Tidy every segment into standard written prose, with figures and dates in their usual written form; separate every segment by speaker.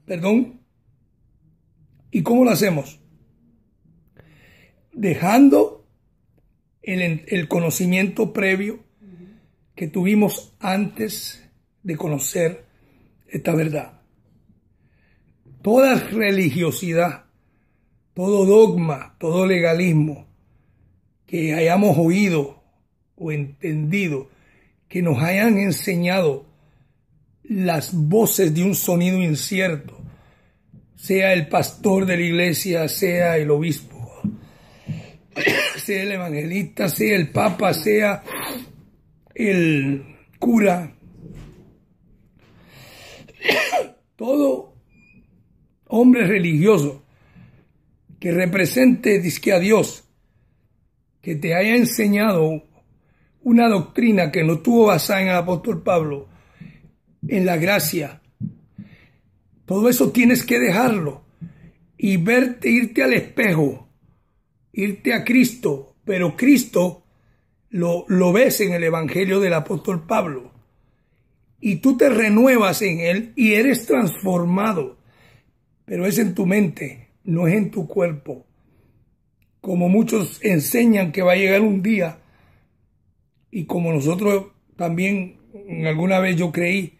Speaker 1: Perdón. ¿Y cómo lo hacemos? Dejando el conocimiento previo que tuvimos antes de conocer esta verdad. Toda religiosidad, todo dogma, todo legalismo que hayamos oído o entendido, que nos hayan enseñado las voces de un sonido incierto, sea el pastor de la iglesia, sea el obispo, sea el evangelista, sea el papa, sea el cura, todo hombre religioso que represente dizque a Dios, que te haya enseñado una doctrina que no estuvo basada en el apóstol Pablo, en la gracia, todo eso tienes que dejarlo y verte, irte al espejo, irte a Cristo, pero Cristo lo ves en el evangelio del apóstol Pablo y tú te renuevas en él y eres transformado, pero es en tu mente, no es en tu cuerpo. Como muchos enseñan que va a llegar un día, y como nosotros también alguna vez yo creí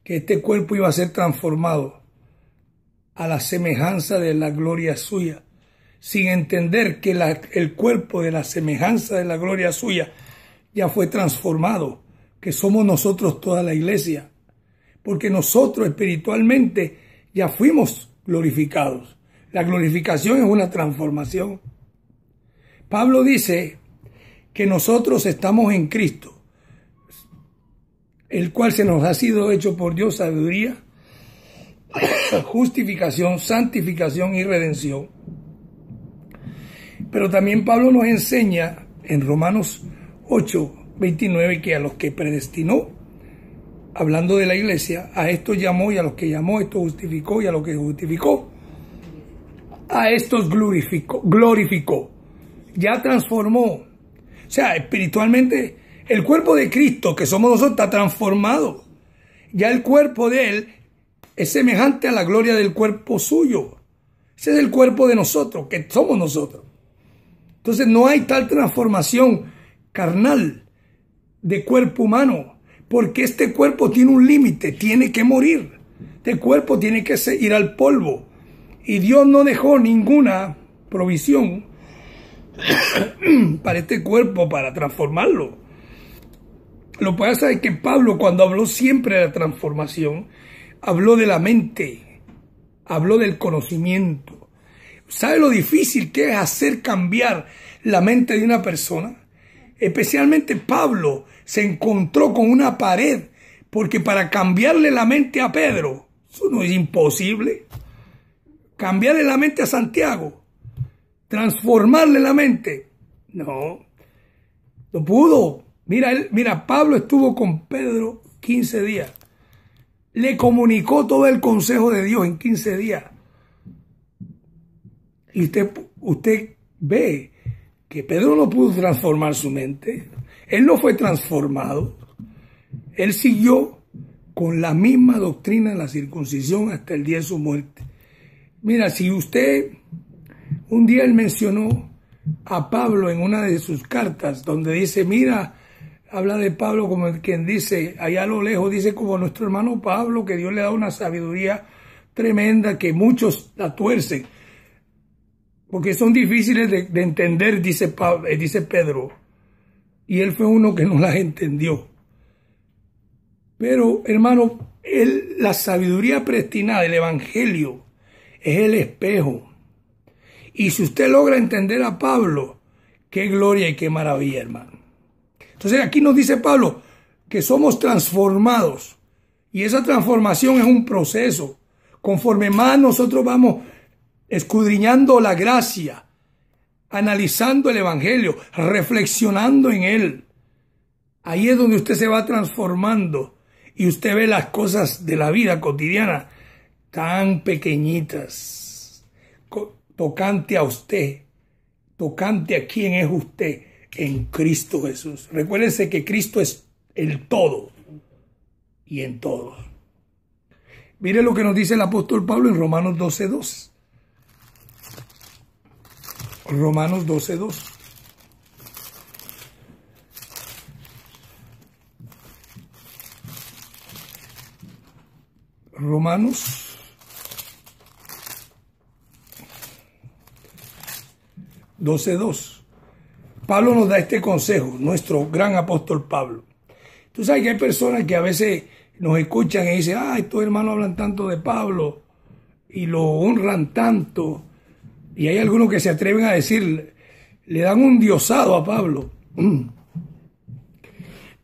Speaker 1: que este cuerpo iba a ser transformado a la semejanza de la gloria suya, sin entender que el cuerpo de la semejanza de la gloria suya ya fue transformado, que somos nosotros toda la iglesia, porque nosotros espiritualmente ya fuimos glorificados. La glorificación es una transformación. Pablo dice que nosotros estamos en Cristo, el cual se nos ha sido hecho por Dios sabiduría, justificación, santificación y redención. Pero también Pablo nos enseña en Romanos 8:29 que a los que predestinó, hablando de la iglesia, a estos llamó, y a los que llamó, esto justificó, y a los que justificó, a estos glorificó. Ya transformó. O sea, espiritualmente, el cuerpo de Cristo, que somos nosotros, está transformado. Ya el cuerpo de Él es semejante a la gloria del cuerpo suyo. Ese es el cuerpo de nosotros, que somos nosotros. Entonces no hay tal transformación carnal de cuerpo humano, porque este cuerpo tiene un límite, tiene que morir. Este cuerpo tiene que ir al polvo. Y Dios no dejó ninguna provisión para este cuerpo, para transformarlo. Lo que pasa es que Pablo, cuando habló siempre de la transformación, habló de la mente, habló del conocimiento. ¿Sabe lo difícil que es hacer cambiar la mente de una persona? Especialmente Pablo se encontró con una pared, porque para cambiarle la mente a Pedro, eso no es imposible. Cambiarle la mente a Santiago, transformarle la mente, no pudo. Mira, Pablo estuvo con Pedro 15 días. Le comunicó todo el consejo de Dios en 15 días. Y usted ve que Pedro no pudo transformar su mente. Él no fue transformado. Él siguió con la misma doctrina de la circuncisión hasta el día de su muerte. Mira, si un día él mencionó a Pablo en una de sus cartas, donde dice, mira, habla de Pablo como quien dice, allá a lo lejos, dice como nuestro hermano Pablo, que Dios le da una sabiduría tremenda, que muchos la tuercen, porque son difíciles de entender, dice Pedro, y él fue uno que no las entendió. Pero, hermano, la sabiduría predestinada del Evangelio es el espejo. Y si usted logra entender a Pablo, qué gloria y qué maravilla, hermano. Entonces aquí nos dice Pablo que somos transformados. Y esa transformación es un proceso. Conforme más nosotros vamos escudriñando la gracia, analizando el Evangelio, reflexionando en él, ahí es donde usted se va transformando y usted ve las cosas de la vida cotidiana tan pequeñitas, tocante a usted, tocante a quién es usted en Cristo Jesús. Recuérdense que Cristo es el todo y en todos. Mire lo que nos dice el apóstol Pablo en Romanos 12:2. Romanos 12:2. Romanos 12:2. Pablo nos da este consejo, nuestro gran apóstol Pablo. Tú sabes que hay personas que a veces nos escuchan y dicen, estos hermanos hablan tanto de Pablo y lo honran tanto. Y hay algunos que se atreven a decir, le dan un diosado a Pablo.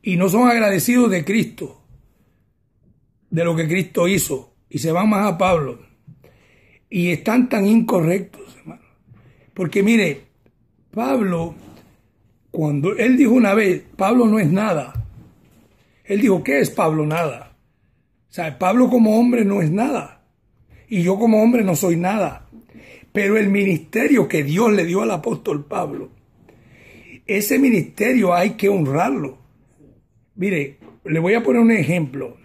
Speaker 1: Y no son agradecidos de Cristo, de lo que Cristo hizo. Y se van más a Pablo. Y están tan incorrectos, hermano. Porque mire, Pablo, cuando él dijo una vez, Pablo no es nada. Él dijo, ¿qué es Pablo? Nada. O sea, Pablo como hombre no es nada. Y yo como hombre no soy nada. Pero el ministerio que Dios le dio al apóstol Pablo, ese ministerio hay que honrarlo. Mire, le voy a poner un ejemplo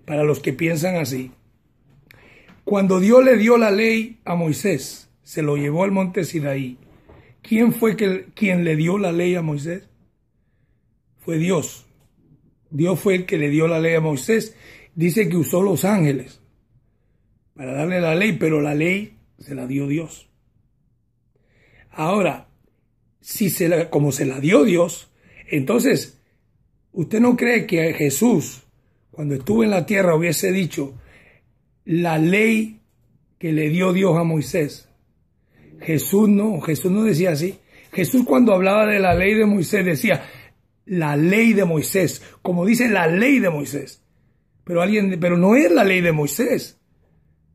Speaker 1: para los que piensan así. Cuando Dios le dio la ley a Moisés, se lo llevó al monte Sinaí. ¿Quién fue quien le dio la ley a Moisés? Fue Dios. Dios fue el que le dio la ley a Moisés. Dice que usó los ángeles para darle la ley, pero la ley se la dio Dios. Ahora, como se la dio Dios, entonces, ¿usted no cree que Jesús, cuando estuvo en la tierra, hubiese dicho la ley que le dio Dios a Moisés? Jesús no decía así. Jesús, cuando hablaba de la ley de Moisés, decía la ley de Moisés, como dice la ley de Moisés. Pero no es la ley de Moisés.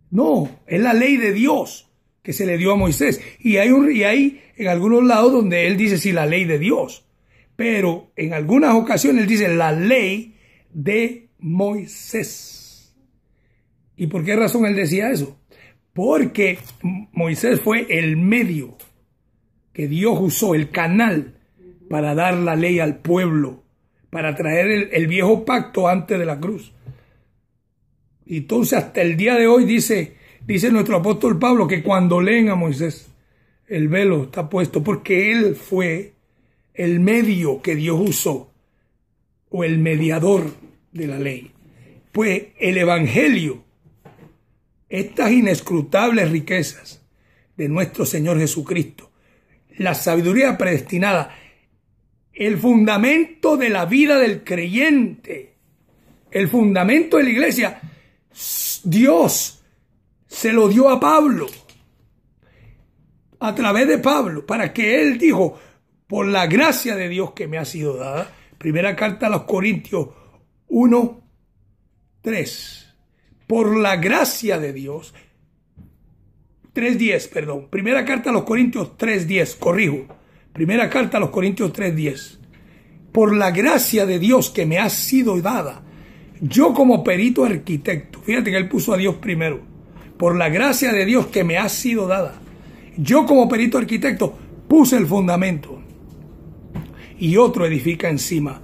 Speaker 1: No, es la ley de Dios que se le dio a Moisés. Y hay en algunos lados donde él dice sí, la ley de Dios. Pero en algunas ocasiones él dice la ley de Moisés. ¿Y por qué razón él decía eso? Porque Moisés fue el medio que Dios usó, el canal, para dar la ley al pueblo, para traer el viejo pacto antes de la cruz. Y entonces hasta el día de hoy dice nuestro apóstol Pablo que cuando leen a Moisés, el velo está puesto, porque él fue el medio que Dios usó, o el mediador de la ley. Pues el evangelio, estas inescrutables riquezas de nuestro Señor Jesucristo, la sabiduría predestinada, el fundamento de la vida del creyente, el fundamento de la iglesia, Dios se lo dio a Pablo, a través de Pablo, para que él dijo, por la gracia de Dios que me ha sido dada, primera carta a los Corintios 1:3, por la gracia de Dios, 3:10, perdón, primera carta a los Corintios 3:10, corrijo, primera carta a los Corintios 3:10, por la gracia de Dios que me ha sido dada, yo como perito arquitecto, fíjate que él puso a Dios primero, por la gracia de Dios que me ha sido dada, yo como perito arquitecto puse el fundamento y otro edifica encima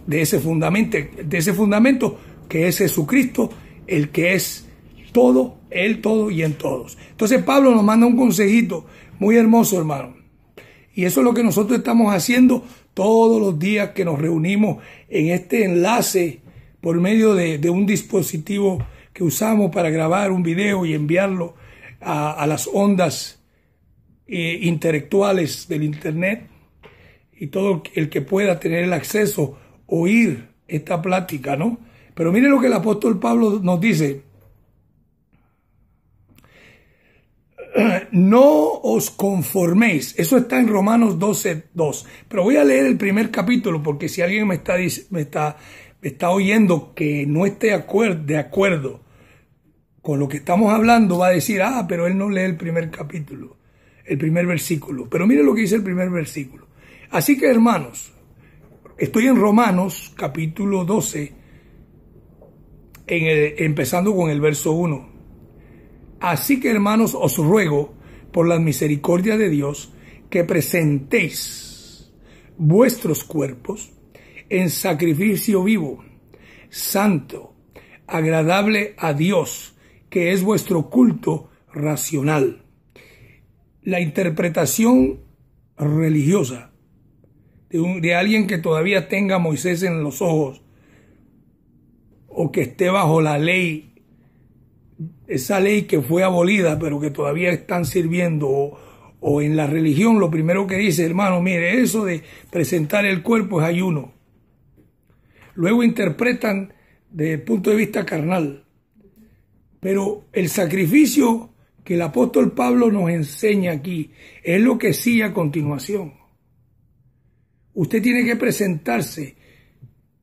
Speaker 1: de ese fundamento que es Jesucristo, el que es todo, él todo y en todos. Entonces Pablo nos manda un consejito muy hermoso, hermano. Y eso es lo que nosotros estamos haciendo todos los días que nos reunimos en este enlace por medio de un dispositivo que usamos para grabar un video y enviarlo a las ondas intelectuales del internet, y todo el que pueda tener el acceso, oír esta plática, ¿no? Pero mire lo que el apóstol Pablo nos dice. No os conforméis. Eso está en Romanos 12:2. Pero voy a leer el primer capítulo, porque si alguien me está oyendo que no esté de acuerdo con lo que estamos hablando, va a decir, pero él no lee el primer capítulo, el primer versículo. Pero mire lo que dice el primer versículo. Así que, hermanos, estoy en Romanos capítulo 12, empezando con el verso 1. Así que, hermanos, os ruego por la misericordia de Dios que presentéis vuestros cuerpos en sacrificio vivo, santo, agradable a Dios, que es vuestro culto racional. La interpretación religiosa de alguien que todavía tenga a Moisés en los ojos o que esté bajo la ley, esa ley que fue abolida pero que todavía están sirviendo, o en la religión lo primero que dice, hermano, mire, eso de presentar el cuerpo es ayuno. Luego interpretan desde el punto de vista carnal. Pero el sacrificio que el apóstol Pablo nos enseña aquí es lo que sigue a continuación. Usted tiene que presentarse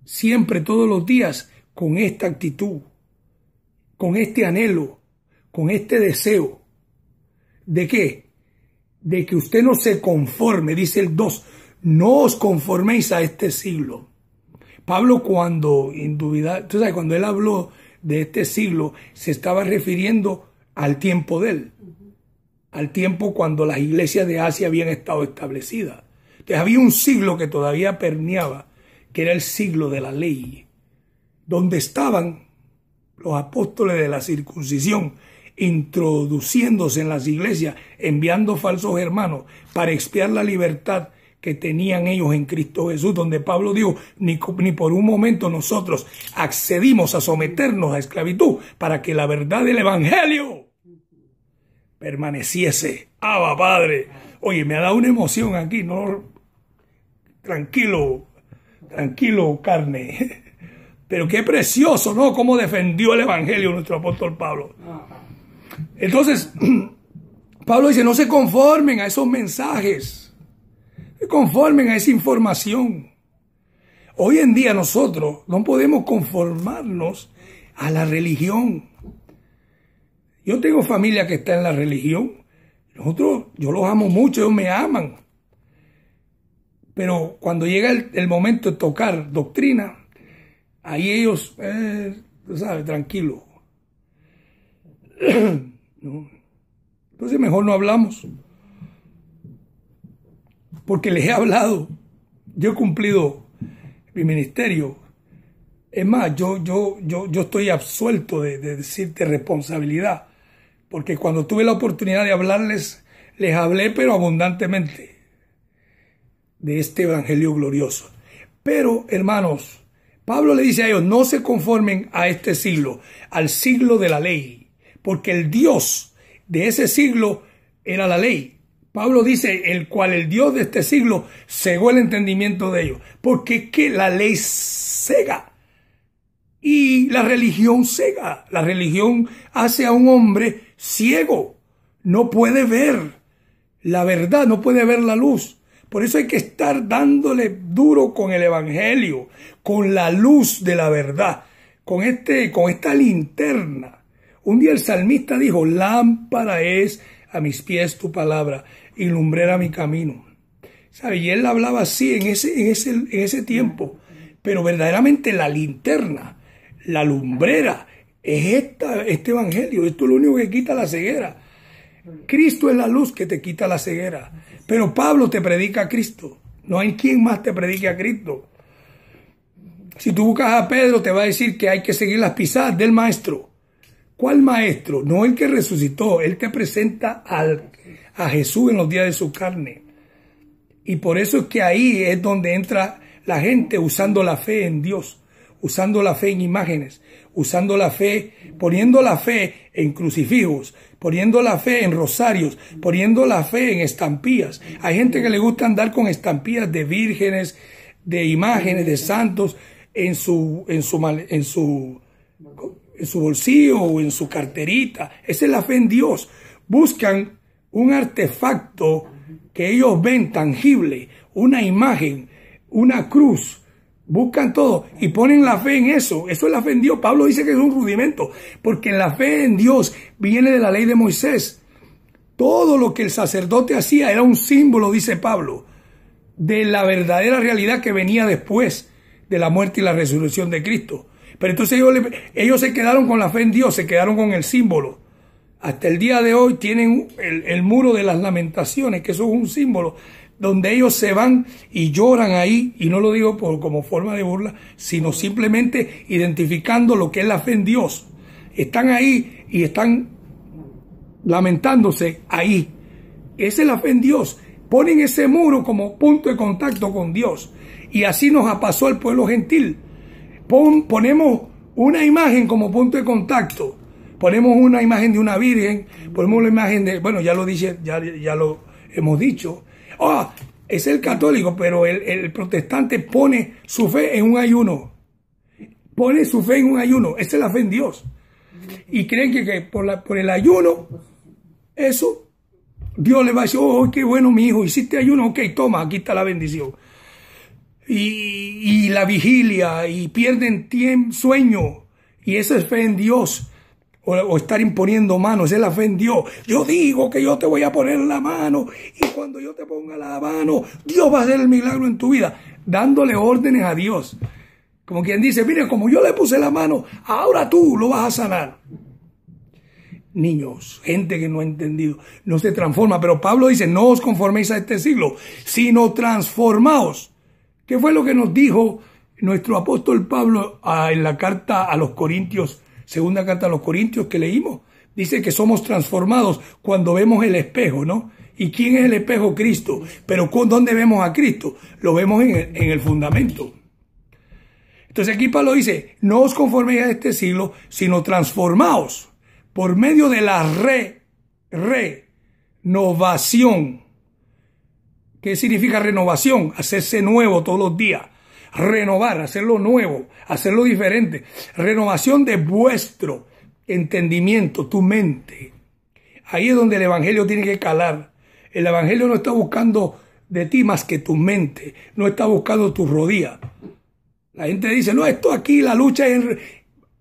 Speaker 1: siempre, todos los días, con esta actitud, con este anhelo, con este deseo. ¿De qué? De que usted no se conforme, dice el 2, no os conforméis a este siglo. Pablo cuando él habló de este siglo, se estaba refiriendo al tiempo de él, al tiempo cuando las iglesias de Asia habían estado establecidas. Entonces había un siglo que todavía permeaba, que era el siglo de la ley, donde estaban los apóstoles de la circuncisión introduciéndose en las iglesias, enviando falsos hermanos para expiar la libertad que tenían ellos en Cristo Jesús, donde Pablo dijo, ni por un momento nosotros accedimos a someternos a esclavitud para que la verdad del evangelio permaneciese. ¡Abba, Padre! Oye, me ha dado una emoción aquí, ¿no? Tranquilo, carne. Pero qué precioso, ¿no? Cómo defendió el evangelio nuestro apóstol Pablo. Entonces, Pablo dice, no se conformen a esos mensajes. Se conformen a esa información. Hoy en día nosotros no podemos conformarnos a la religión. Yo tengo familia que está en la religión. Yo los amo mucho, ellos me aman. Pero cuando llega el momento de tocar doctrina, ahí ellos, tú sabes, tranquilo. ¿No? Entonces mejor no hablamos. Porque les he hablado. Yo he cumplido mi ministerio. Es más, yo estoy absuelto de decirte responsabilidad. Porque cuando tuve la oportunidad de hablarles, les hablé, pero abundantemente, de este evangelio glorioso. Pero, hermanos, Pablo le dice a ellos, no se conformen a este siglo, al siglo de la ley. Porque el Dios de ese siglo era la ley. Pablo dice, el Dios de este siglo cegó el entendimiento de ellos. Porque es que la ley cega y la religión cega. La religión hace a un hombre ciego. No puede ver la verdad, no puede ver la luz. Por eso hay que estar dándole duro con el evangelio, con la luz de la verdad, con esta linterna. Un día el salmista dijo, lámpara es a mis pies tu palabra y lumbrera mi camino. ¿Sabe? Y él hablaba así en ese tiempo. Pero verdaderamente la linterna, la lumbrera, es este evangelio. Esto es lo único que quita la ceguera. Cristo es la luz que te quita la ceguera. Pero Pablo te predica a Cristo. No hay quien más te predique a Cristo. Si tú buscas a Pedro, te va a decir que hay que seguir las pisadas del maestro. ¿Cuál maestro? No el que resucitó. Él te presenta a Jesús en los días de su carne. Y por eso es que ahí es donde entra la gente usando la fe en Dios, usando la fe en imágenes, usando la fe, poniendo la fe en crucifijos, poniendo la fe en rosarios, poniendo la fe en estampillas. Hay gente que le gusta andar con estampillas de vírgenes, de imágenes, de santos en su bolsillo o en su carterita. Esa es la fe en Dios. Buscan un artefacto que ellos ven tangible, una imagen, una cruz. Buscan todo y ponen la fe en eso. Eso es la fe en Dios. Pablo dice que es un rudimento, porque la fe en Dios viene de la ley de Moisés. Todo lo que el sacerdote hacía era un símbolo, dice Pablo, de la verdadera realidad que venía después de la muerte y la resurrección de Cristo. Pero entonces ellos se quedaron con la fe en Dios, se quedaron con el símbolo. Hasta el día de hoy tienen el muro de las lamentaciones, que eso es un símbolo donde ellos se van y lloran ahí, y no lo digo como forma de burla, sino simplemente identificando lo que es la fe en Dios. Están ahí y están lamentándose ahí. Esa es la fe en Dios. Ponen ese muro como punto de contacto con Dios. Y así nos pasó al pueblo gentil. Ponemos una imagen como punto de contacto. Ponemos una imagen de una virgen, ponemos la imagen de, bueno, ya lo dije, ya lo hemos dicho. Es el católico, pero el protestante pone su fe en un ayuno. Pone su fe en un ayuno. Esa es la fe en Dios. Y creen que por el ayuno, eso, Dios le va a decir, oh, qué bueno, mi hijo, hiciste ayuno, ok, toma, aquí está la bendición. Y la vigilia, y pierden sueño, y eso es fe en Dios. O estar imponiendo manos, es la fe en Dios. Yo digo que yo te voy a poner la mano, y cuando yo te ponga la mano, Dios va a hacer el milagro en tu vida, dándole órdenes a Dios. Como quien dice, mire, como yo le puse la mano, ahora tú lo vas a sanar. Niños, gente que no ha entendido, no se transforma. Pero Pablo dice, no os conforméis a este siglo, sino transformaos. ¿Qué fue lo que nos dijo nuestro apóstol Pablo en la carta a los Corintios, segunda carta a los Corintios que leímos? Dice que somos transformados cuando vemos el espejo, ¿no? ¿Y quién es el espejo? Cristo. Pero ¿dónde vemos a Cristo? Lo vemos en el fundamento. Entonces aquí Pablo dice, no os conforméis a este siglo, sino transformaos por medio de la renovación. ¿Qué significa renovación? Hacerse nuevo todos los días. Renovar, hacerlo nuevo, hacerlo diferente. Renovación de vuestro entendimiento, tu mente. Ahí es donde el evangelio tiene que calar. El evangelio no está buscando de ti más que tu mente. No está buscando tus rodillas. La gente dice, no, esto aquí, la lucha es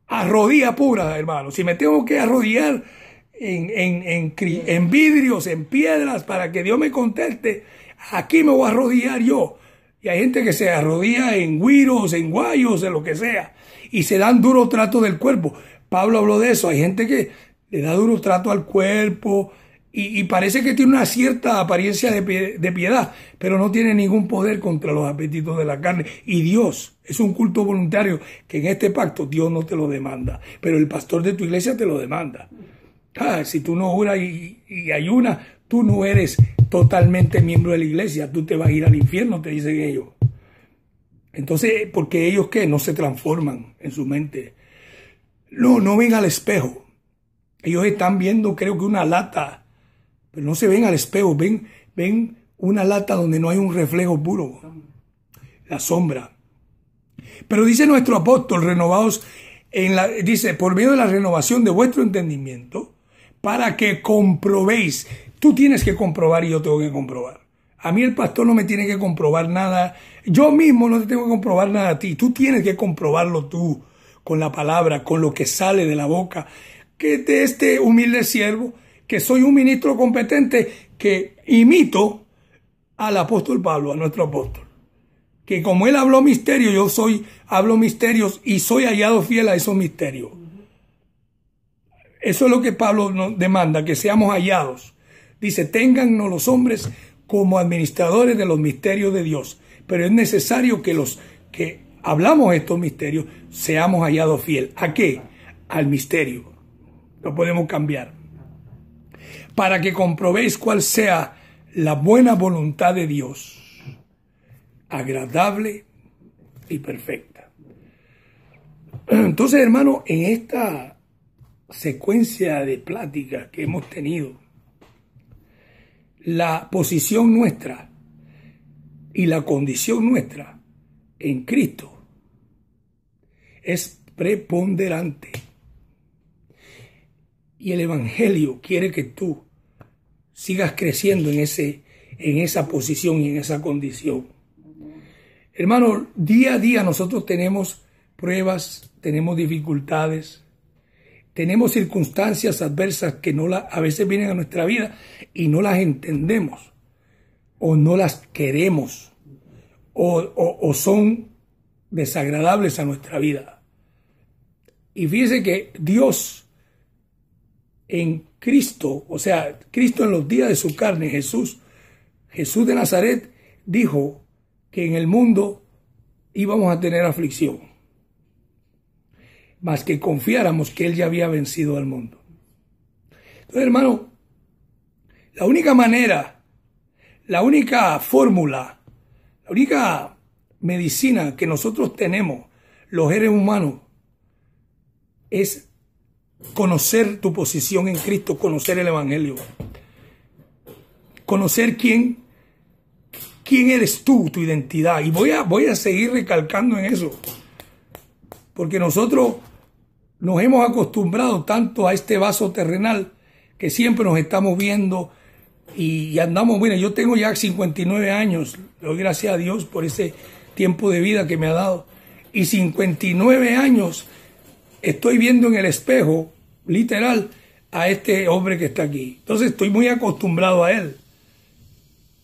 Speaker 1: a rodilla pura, hermano. Si me tengo que arrodillar en vidrios, en piedras, para que Dios me conteste, aquí me voy a arrodillar yo. Y hay gente que se arrodilla en güiros, en guayos, en lo que sea, y se dan duro trato del cuerpo. Pablo habló de eso. Hay gente que le da duro trato al cuerpo y parece que tiene una cierta apariencia de piedad, pero no tiene ningún poder contra los apetitos de la carne. Y Dios es un culto voluntario que en este pacto Dios no te lo demanda, pero el pastor de tu iglesia te lo demanda. Si tú no oras y ayunas, tú no eres totalmente miembro de la iglesia, tú te vas a ir al infierno, te dicen ellos. Entonces, porque ellos ¿qué? No se transforman en su mente. No ven al espejo. Ellos están viendo, creo que una lata, pero no se ven al espejo, ven una lata donde no hay un reflejo puro, la sombra. Pero dice nuestro apóstol, renovados dice, por medio de la renovación de vuestro entendimiento, para que comprobéis. Tú tienes que comprobar y yo tengo que comprobar. A mí el pastor no me tiene que comprobar nada. Yo mismo no te tengo que comprobar nada a ti. Tú tienes que comprobarlo tú, con la palabra, con lo que sale de la boca que de este humilde siervo, que soy un ministro competente, que imito al apóstol Pablo, a nuestro apóstol. Que como él habló misterio, yo hablo misterios y soy hallado fiel a esos misterios. Eso es lo que Pablo nos demanda, que seamos hallados. Dice, téngannos los hombres como administradores de los misterios de Dios. Pero es necesario que los que hablamos estos misterios seamos hallados fiel. ¿A qué? Al misterio. No podemos cambiar. Para que comprobéis cuál sea la buena voluntad de Dios, agradable y perfecta. Entonces, hermano, en esta secuencia de pláticas que hemos tenido, la posición nuestra y la condición nuestra en Cristo es preponderante. Y el evangelio quiere que tú sigas creciendo en esa posición y en esa condición. Hermano, día a día nosotros tenemos pruebas, tenemos dificultades, tenemos circunstancias adversas que a veces vienen a nuestra vida y no las entendemos, o no las queremos, o son desagradables a nuestra vida. Y fíjese que Dios en Cristo, o sea, Cristo en los días de su carne, Jesús, Jesús de Nazaret dijo que en el mundo íbamos a tener aflicción, mas que confiáramos que Él ya había vencido al mundo. Entonces, hermano, la única manera, la única fórmula, la única medicina que nosotros tenemos, los seres humanos, es conocer tu posición en Cristo, conocer el Evangelio, conocer quién eres tú, tu identidad. Y voy a seguir recalcando en eso, porque nosotros nos hemos acostumbrado tanto a este vaso terrenal que siempre nos estamos viendo y andamos. Bueno, yo tengo ya 59 años, le doy gracias a Dios por ese tiempo de vida que me ha dado, y 59 años estoy viendo en el espejo, literal, a este hombre que está aquí. Entonces estoy muy acostumbrado a él.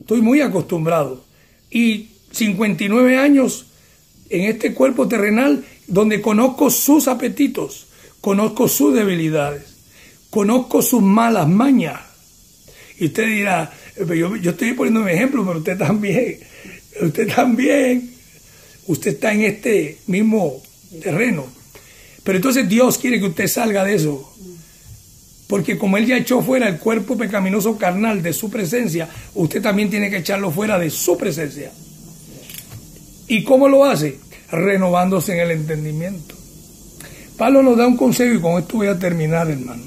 Speaker 1: Estoy muy acostumbrado. Y 59 años en este cuerpo terrenal donde conozco sus apetitos, conozco sus debilidades, conozco sus malas mañas. Y usted dirá, yo estoy poniendo un ejemplo, pero usted también. Usted está en este mismo terreno. Pero entonces Dios quiere que usted salga de eso. Porque como Él ya echó fuera el cuerpo pecaminoso carnal de su presencia, usted también tiene que echarlo fuera de su presencia. ¿Y cómo lo hace? Renovándose en el entendimiento. Pablo nos da un consejo y con esto voy a terminar, hermano.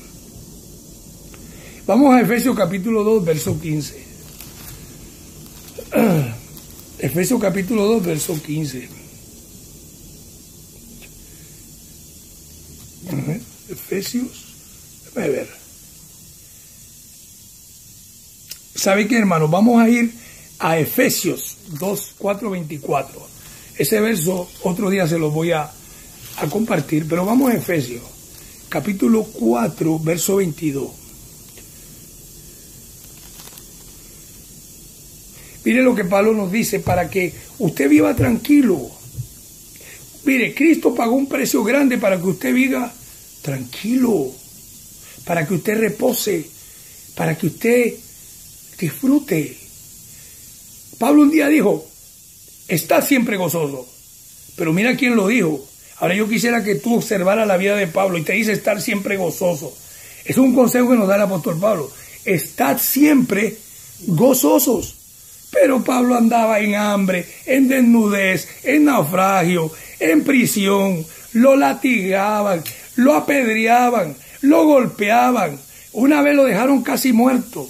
Speaker 1: Vamos a Efesios capítulo 2, verso 15. Efesios capítulo 2, verso 15. Efesios, déjame ver. ¿Sabe qué, hermano? Vamos a ir a Efesios 2, 4, 24. Ese verso otro día se lo voy a compartir, pero vamos a Efesios, capítulo 4, verso 22. Mire lo que Pablo nos dice para que usted viva tranquilo. Mire, Cristo pagó un precio grande para que usted viva tranquilo, para que usted repose, para que usted disfrute. Pablo un día dijo, está siempre gozoso. Pero mira quién lo dijo. Ahora yo quisiera que tú observaras la vida de Pablo y te dice estar siempre gozoso. Es un consejo que nos da el apóstol Pablo. Estad siempre gozosos. Pero Pablo andaba en hambre, en desnudez, en naufragio, en prisión. Lo latigaban, lo apedreaban, lo golpeaban. Una vez lo dejaron casi muerto.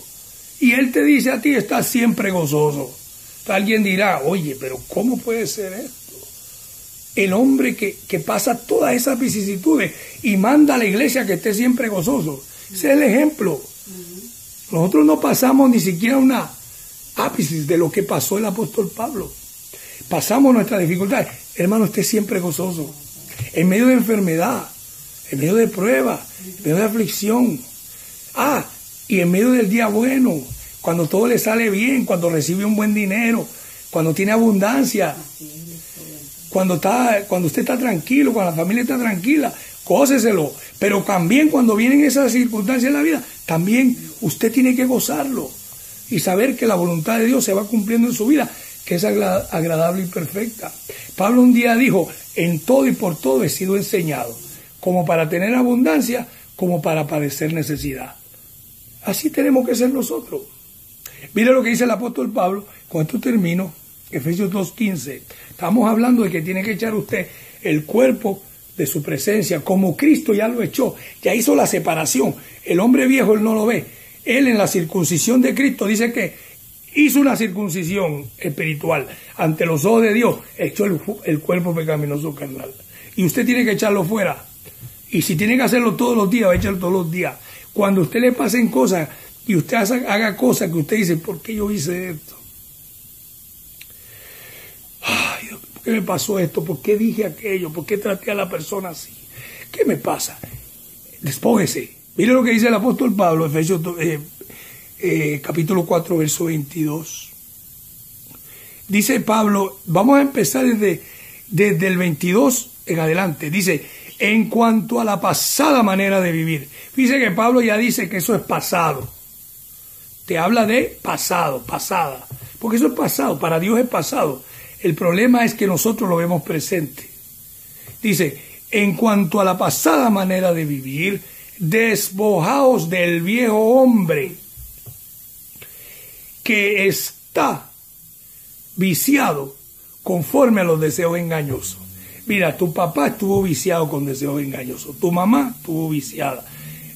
Speaker 1: Y él te dice a ti, estás siempre gozoso. Alguien dirá, oye, pero ¿cómo puede ser esto? El hombre que pasa todas esas vicisitudes y manda a la iglesia que esté siempre gozoso. Ese es el ejemplo. Nosotros no pasamos ni siquiera una ápice de lo que pasó el apóstol Pablo. Pasamos nuestras dificultades. Hermano, esté siempre gozoso. En medio de enfermedad, en medio de prueba, en medio de aflicción. Y en medio del día bueno, cuando todo le sale bien, cuando recibe un buen dinero, cuando tiene abundancia, cuando usted está tranquilo, cuando la familia está tranquila, góceselo. Pero también cuando vienen esas circunstancias en la vida, también usted tiene que gozarlo y saber que la voluntad de Dios se va cumpliendo en su vida, que es agradable y perfecta. Pablo un día dijo, en todo y por todo he sido enseñado, como para tener abundancia, como para padecer necesidad. Así tenemos que ser nosotros. Mira lo que dice el apóstol Pablo, con esto termino, Efesios 2:15. Estamos hablando de que tiene que echar usted el cuerpo de su presencia, como Cristo ya lo echó, ya hizo la separación. El hombre viejo él no lo ve. Él en la circuncisión de Cristo dice que hizo una circuncisión espiritual ante los ojos de Dios, echó el cuerpo pecaminoso carnal. Y usted tiene que echarlo fuera. Y si tiene que hacerlo todos los días, va a echarlo todos los días. Cuando a usted le pasen cosas y usted haga cosas que usted dice, ¿por qué yo hice esto? Ay, ¿por qué me pasó esto? ¿Por qué dije aquello? ¿Por qué traté a la persona así? ¿Qué me pasa? Despójese. Mire lo que dice el apóstol Pablo, Efesios capítulo 4, verso 22. Dice Pablo, vamos a empezar desde el 22 en adelante. Dice, en cuanto a la pasada manera de vivir. Fíjese que Pablo ya dice que eso es pasado. te habla de pasado, pasada. Porque eso es pasado, para Dios es pasado. El problema es que nosotros lo vemos presente. Dice, en cuanto a la pasada manera de vivir, despojaos del viejo hombre que está viciado conforme a los deseos engañosos. Mira, tu papá estuvo viciado con deseos engañosos, tu mamá estuvo viciada,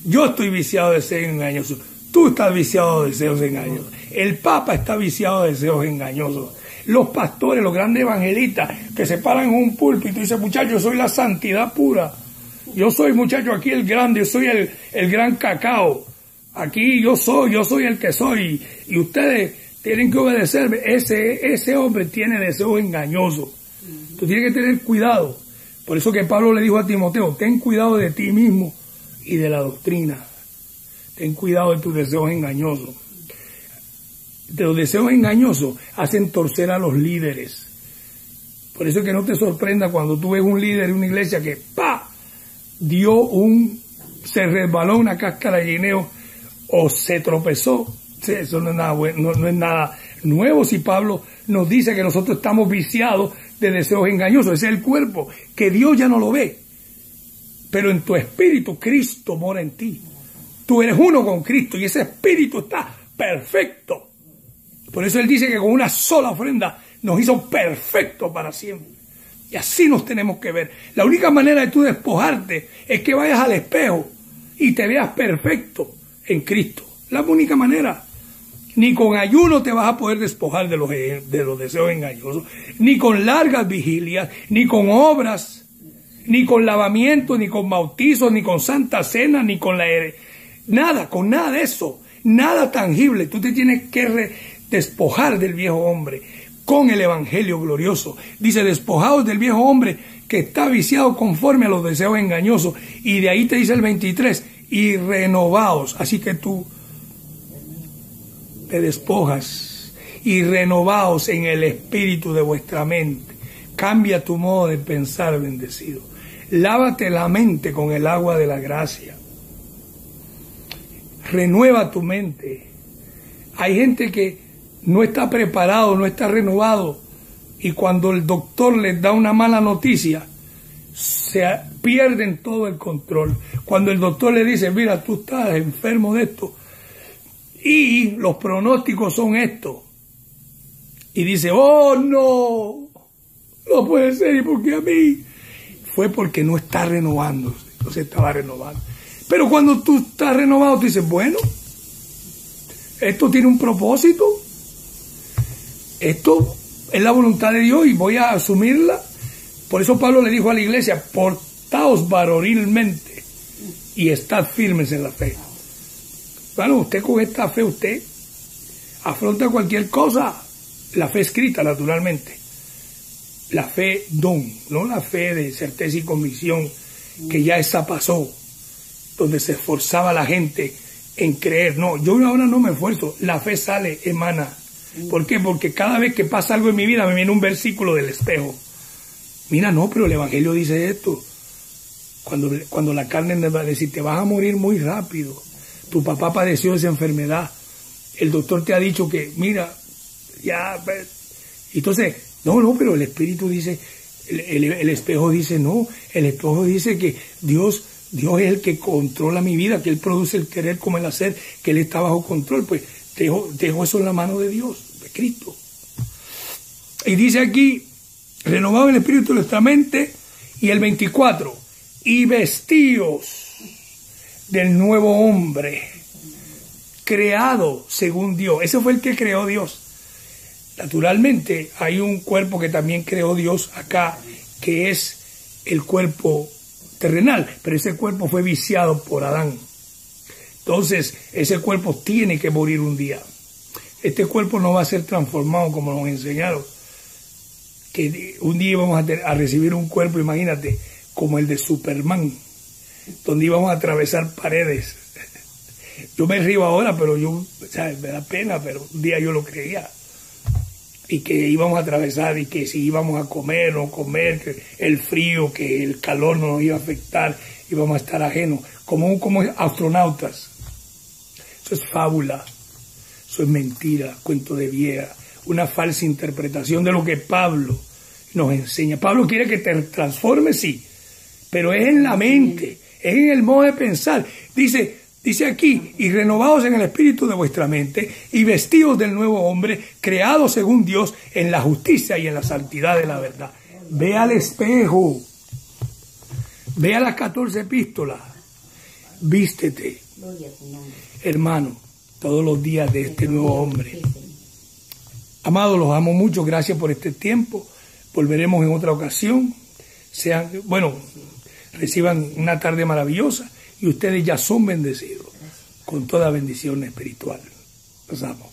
Speaker 1: yo estoy viciado de deseos engañosos, tú estás viciado de deseos engañosos, el papa está viciado de deseos engañosos, los pastores, los grandes evangelistas que se paran en un púlpito y dicen, muchachos, yo soy la santidad pura, yo soy, muchacho, aquí el grande, yo soy el gran cacao, aquí yo soy el que soy, y ustedes tienen que obedecerme. Ese hombre tiene deseos engañosos. Tú tienes que tener cuidado. Por eso que Pablo le dijo a Timoteo, ten cuidado de ti mismo y de la doctrina. Ten cuidado de tus deseos engañosos. Los deseos engañosos hacen torcer a los líderes. Por eso que no te sorprenda cuando tú ves un líder de una iglesia que se resbaló una cáscara de guineo o se tropezó. Eso no es nada bueno, no es nada nuevo si Pablo nos dice que nosotros estamos viciados de deseos engañosos. Ese es el cuerpo, que Dios ya no lo ve. Pero en tu espíritu Cristo mora en ti. Tú eres uno con Cristo y ese espíritu está perfecto. Por eso Él dice que con una sola ofrenda nos hizo perfecto para siempre. Y así nos tenemos que ver. La única manera de tú despojarte es que vayas al espejo y te veas perfecto en Cristo. La única manera. Ni con ayuno te vas a poder despojar de los deseos engañosos, ni con largas vigilias, ni con obras, ni con lavamiento, ni con bautizo, ni con santa cena, ni con con nada de eso, nada tangible. Tú te tienes que despojar del viejo hombre con el evangelio glorioso. Dice, despojaos del viejo hombre que está viciado conforme a los deseos engañosos. Y de ahí te dice el 23, y renovaos. Así que tú te despojas y renovaos en el espíritu de vuestra mente. Cambia tu modo de pensar, bendecido. Lávate la mente con el agua de la gracia. Renueva tu mente. Hay gente que no está preparado, no está renovado, y cuando el doctor les da una mala noticia, se pierden todo el control. Cuando el doctor le dice, mira, tú estás enfermo de esto, y los pronósticos son estos, y dice, oh no puede ser, ¿y por qué a mí? Fue porque no está renovándose, no se estaba renovando. Pero cuando tú estás renovado, tú dices, bueno, esto tiene un propósito, esto es la voluntad de Dios y voy a asumirla. Por eso Pablo le dijo a la iglesia, portaos varonilmente y estad firmes en la fe. Bueno, usted con esta fe, usted afronta cualquier cosa. La fe escrita, naturalmente. La fe don, no la fe de certeza y convicción, que ya esa pasó, donde se esforzaba la gente en creer. No, yo ahora no me esfuerzo, la fe sale, emana. ¿Por qué? Porque cada vez que pasa algo en mi vida me viene un versículo del espejo. Mira, no, pero el Evangelio dice esto. Cuando la carne me va a decir, te vas a morir muy rápido. Tu papá padeció esa enfermedad. El doctor te ha dicho que, mira, ya. Entonces, no, pero el Espíritu dice, el espejo dice, no. El espejo dice que Dios es el que controla mi vida, que Él produce el querer como el hacer, que Él está bajo control. Pues dejo eso en la mano de Dios, de Cristo. Y dice aquí, renovado el espíritu de nuestra mente, y el 24, y vestíos del nuevo hombre, creado según Dios. Ese fue el que creó Dios. Naturalmente, hay un cuerpo que también creó Dios acá, que es el cuerpo terrenal, pero ese cuerpo fue viciado por Adán. Entonces, ese cuerpo tiene que morir un día. Este cuerpo no va a ser transformado como nos enseñaron. Que un día íbamos a recibir un cuerpo, imagínate, como el de Superman, donde íbamos a atravesar paredes. Yo me río ahora, pero me da pena, pero un día yo lo creía. Y que íbamos a atravesar, y que si íbamos a comer o no comer, que el frío, que el calor no nos iba a afectar, íbamos a estar ajenos, como astronautas. Eso es fábula. Eso es mentira, cuento de vieja, una falsa interpretación de lo que Pablo nos enseña. Pablo quiere que te transformes, sí, pero es en la mente, es en el modo de pensar. Dice aquí, y renovados en el espíritu de vuestra mente, y vestidos del nuevo hombre, creados según Dios en la justicia y en la santidad de la verdad. Ve al espejo, ve a las 14 epístolas, vístete, hermano, todos los días de este nuevo hombre. Amados, los amo mucho, gracias por este tiempo. Volveremos en otra ocasión. Reciban una tarde maravillosa y ustedes ya son bendecidos con toda bendición espiritual. Los amo.